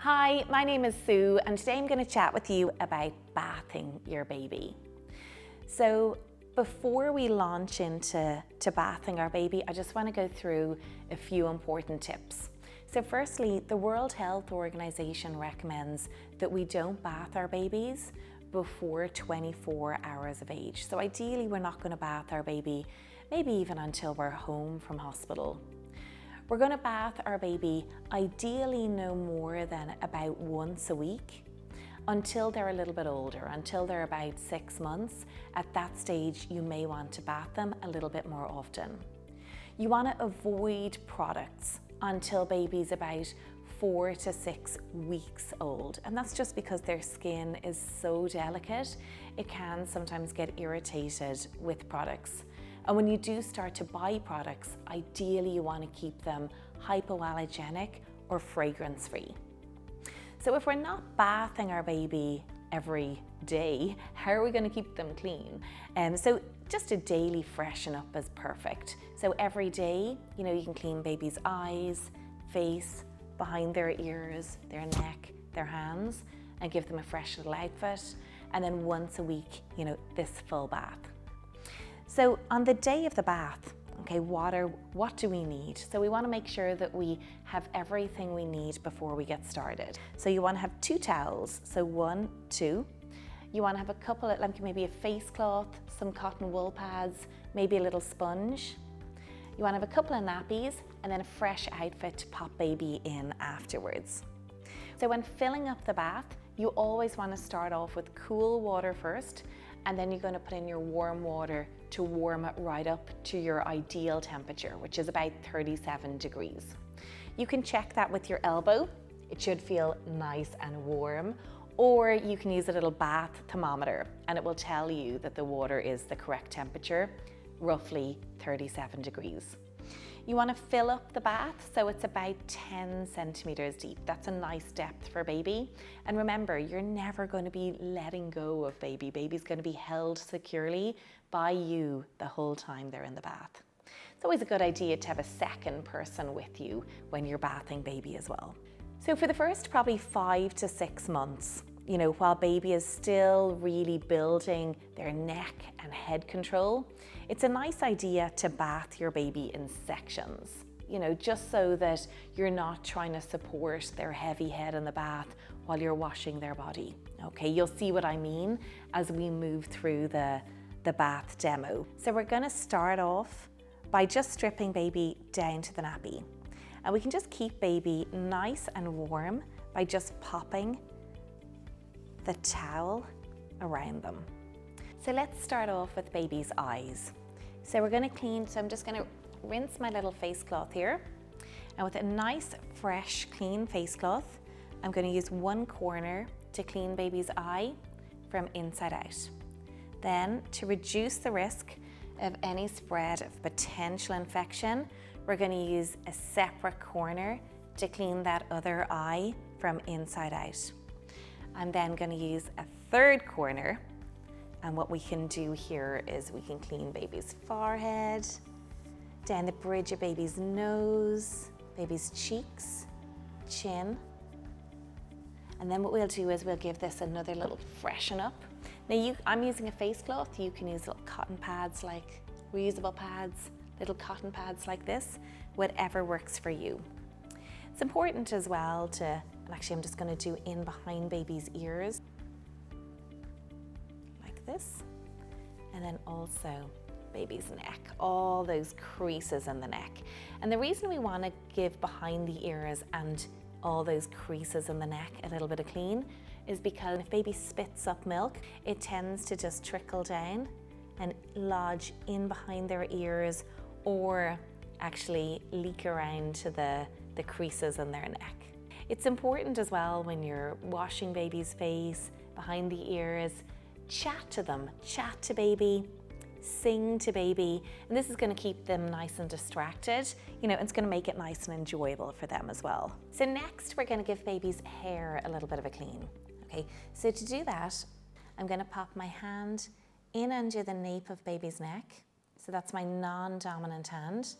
Hi, my name is Sue and today I'm going to chat with you about bathing your baby. So before we launch into bathing our baby, I just want to go through a few important tips. So firstly, the World Health Organization recommends that we don't bath our babies before 24 hours of age. So ideally we're not going to bath our baby maybe even until we're home from hospital. We're going to bath our baby ideally no more than about once a week until they're a little bit older, until they're about 6 months. At that stage, you may want to bath them a little bit more often. You want to avoid products until baby's about 4 to 6 weeks old. And that's just because their skin is so delicate, it can sometimes get irritated with products. And when you do start to buy products, ideally you want to keep them hypoallergenic or fragrance-free. So if we're not bathing our baby every day, how are we going to keep them clean? So just a daily freshen up is perfect. So every day, you can clean baby's eyes, face, behind their ears, their neck, their hands, and give them a fresh little outfit. And then once a week, this full bath. So on the day of the bath, okay, what do we need? So we want to make sure that we have everything we need before we get started. So you want to have 2 towels, so 1, 2. You want to have a couple of, like maybe a face cloth, some cotton wool pads, maybe a little sponge. You want to have a couple of nappies and then a fresh outfit to pop baby in afterwards. So when filling up the bath, you always want to start off with cool water first, and then you're going to put in your warm water to warm it right up to your ideal temperature, which is about 37 degrees. You can check that with your elbow. It should feel nice and warm, or you can use a little bath thermometer and it will tell you that the water is the correct temperature, roughly 37 degrees. You want to fill up the bath so it's about 10 centimeters deep. That's a nice depth for baby. And remember, you're never going to be letting go of baby. Baby's going to be held securely by you the whole time they're in the bath. It's always a good idea to have a second person with you when you're bathing baby as well. So for the first probably 5 to 6 months, while baby is still really building their neck and head control, it's a nice idea to bath your baby in sections, just so that you're not trying to support their heavy head in the bath while you're washing their body. Okay, you'll see what I mean as we move through the bath demo. So we're going to start off by just stripping baby down to the nappy. And we can just keep baby nice and warm by just popping the towel around them. So let's start off with baby's eyes. So we're going to clean, so I'm just going to rinse my little face cloth here. And with a nice, fresh, clean face cloth, I'm going to use one corner to clean baby's eye from inside out. Then, to reduce the risk of any spread of potential infection, we're going to use a separate corner to clean that other eye from inside out. I'm then going to use a third corner, and what we can do here is we can clean baby's forehead, down the bridge of baby's nose, baby's cheeks, chin. And then what we'll do is we'll give this another little freshen up. Now I'm using a face cloth. You can use little cotton pads, like reusable pads, little cotton pads like this, whatever works for you. It's important as well to, and actually I'm just going to do in behind baby's ears, like this, and then also baby's neck, all those creases in the neck. And the reason we want to give behind the ears and all those creases in the neck a little bit of clean is because if baby spits up milk, it tends to just trickle down and lodge in behind their ears or actually leak around to the creases in their neck. It's important as well when you're washing baby's face, behind the ears, chat to them, chat to baby, sing to baby, and this is going to keep them nice and distracted, it's going to make it nice and enjoyable for them as well. So next we're going to give baby's hair a little bit of a clean. Okay, so to do that, I'm going to pop my hand in under the nape of baby's neck. So that's my non-dominant hand.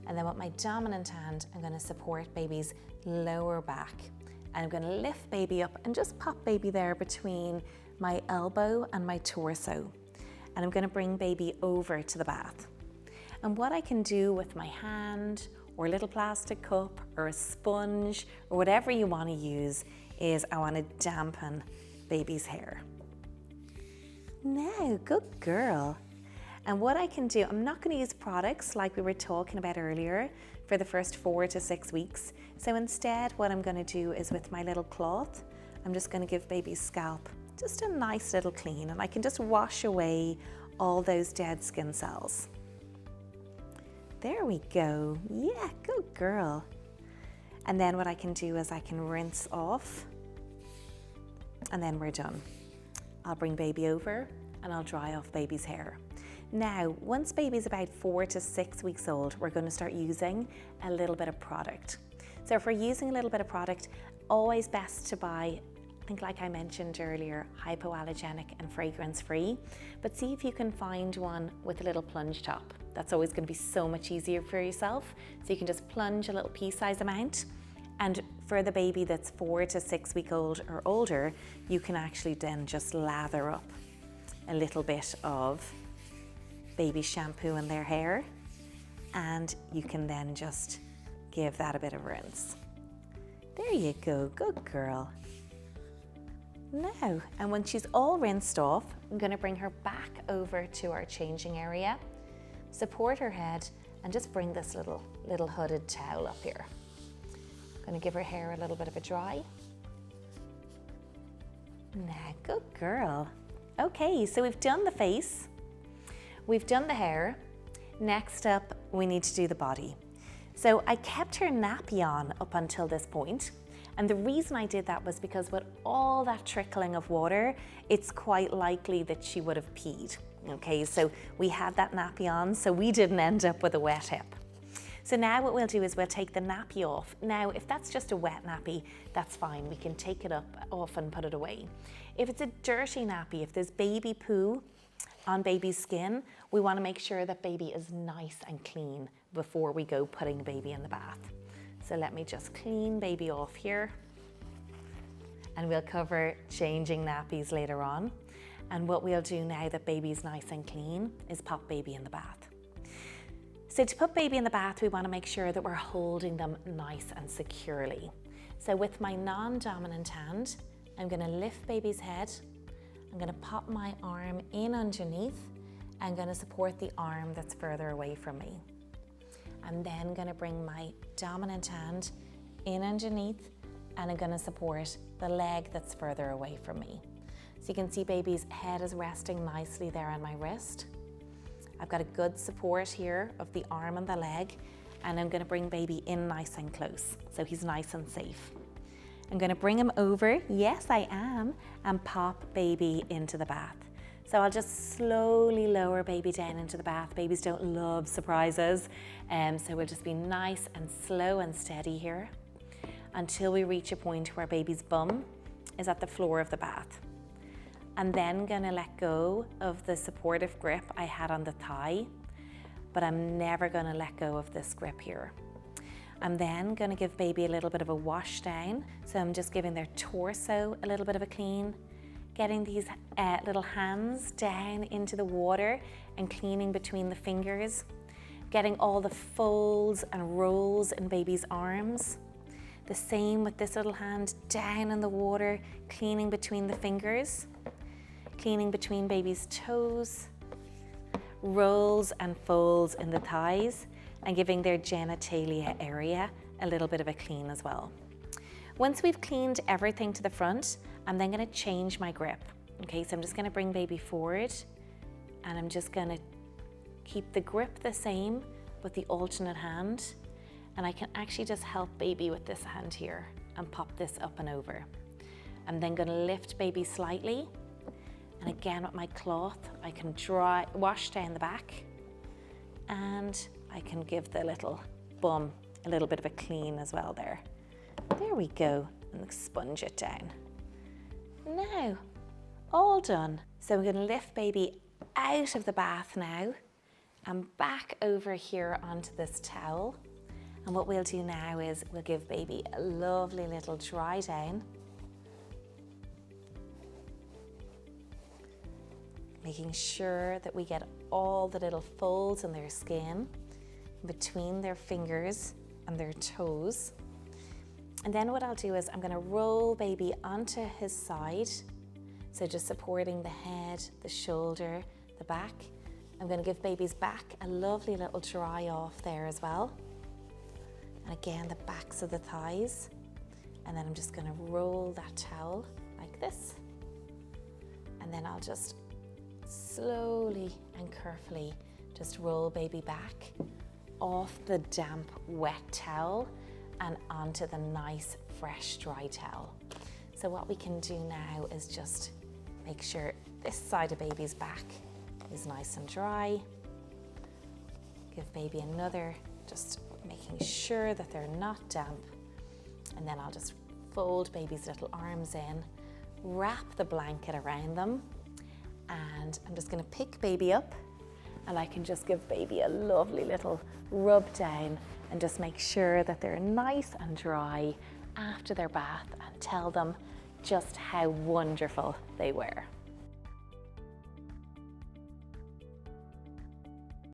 And then with my dominant hand, I'm going to support baby's lower back And I'm gonna lift baby up and just pop baby there between my elbow and my torso. And I'm gonna bring baby over to the bath. And what I can do with my hand or a little plastic cup or a sponge or whatever you wanna use is I wanna dampen baby's hair. Now, good girl. And what I can do, I'm not gonna use products like we were talking about earlier for the first 4 to 6 weeks. So instead, what I'm gonna do is with my little cloth, I'm just gonna give baby's scalp just a nice little clean, and I can just wash away all those dead skin cells. There we go. Yeah, good girl. And then what I can do is I can rinse off, and then we're done. I'll bring baby over and I'll dry off baby's hair. Now, once baby's about 4 to 6 weeks old, we're going to start using a little bit of product. So if we're using a little bit of product, always best to buy, I think like I mentioned earlier, hypoallergenic and fragrance-free, but see if you can find one with a little plunge top. That's always going to be so much easier for yourself. So you can just plunge a little pea-size amount, and for the baby that's 4 to 6 weeks old or older, you can actually then just lather up a little bit of baby shampoo in their hair, and you can then just give that a bit of rinse. There you go, good girl. Now, and when she's all rinsed off, I'm gonna bring her back over to our changing area, support her head, and just bring this little hooded towel up here. I'm gonna give her hair a little bit of a dry. Now, good girl. Okay, so we've done the face, we've done the hair. Next up, we need to do the body. So I kept her nappy on up until this point. And the reason I did that was because with all that trickling of water, it's quite likely that she would have peed. Okay, so we had that nappy on, so we didn't end up with a wet hip. So now what we'll do is we'll take the nappy off. Now, if that's just a wet nappy, that's fine. We can take it off and put it away. If it's a dirty nappy, if there's baby poo on baby's skin, we want to make sure that baby is nice and clean before we go putting baby in the bath. So let me just clean baby off here, and we'll cover changing nappies later on. And what we'll do now that baby's nice and clean is pop baby in the bath. So to put baby in the bath, we want to make sure that we're holding them nice and securely. So with my non-dominant hand, I'm going to lift baby's head. I'm going to pop my arm in underneath. I'm going to support the arm that's further away from me. I'm then going to bring my dominant hand in underneath, and I'm going to support the leg that's further away from me. So you can see baby's head is resting nicely there on my wrist. I've got a good support here of the arm and the leg, and I'm going to bring baby in nice and close so he's nice and safe. I'm going to bring him over, yes I am, and pop baby into the bath. So I'll just slowly lower baby down into the bath. Babies don't love surprises, so we'll just be nice and slow and steady here until we reach a point where baby's bum is at the floor of the bath. I'm then gonna let go of the supportive grip I had on the thigh, but I'm never gonna let go of this grip here. I'm then gonna give baby a little bit of a wash down. So I'm just giving their torso a little bit of a clean, getting these little hands down into the water and cleaning between the fingers, getting all the folds and rolls in baby's arms. The same with this little hand down in the water, cleaning between the fingers, cleaning between baby's toes, rolls and folds in the thighs, and giving their genitalia area a little bit of a clean as well. Once we've cleaned everything to the front, I'm then gonna change my grip. Okay, so I'm just gonna bring baby forward, and I'm just gonna keep the grip the same with the alternate hand, and I can actually just help baby with this hand here and pop this up and over. I'm then gonna lift baby slightly, and again with my cloth, I can wash down the back, and I can give the little bum a little bit of a clean as well there. There we go, and sponge it down. Now, all done. So I'm gonna lift baby out of the bath now and back over here onto this towel. And what we'll do now is we'll give baby a lovely little dry down, making sure that we get all the little folds in their skin between their fingers and their toes. And then what I'll do is I'm going to roll baby onto his side, so just supporting the head, the shoulder, the back. I'm going to give baby's back a lovely little dry off there as well. And again, the backs of the thighs. And then I'm just going to roll that towel like this. And then I'll just slowly and carefully just roll baby back off the damp, wet towel and onto the nice, fresh, dry towel. So what we can do now is just make sure this side of baby's back is nice and dry. Give baby another, just making sure that they're not damp. And then I'll just fold baby's little arms in, wrap the blanket around them, and I'm just gonna pick baby up, and I can just give baby a lovely little rub down and just make sure that they're nice and dry after their bath, and tell them just how wonderful they were.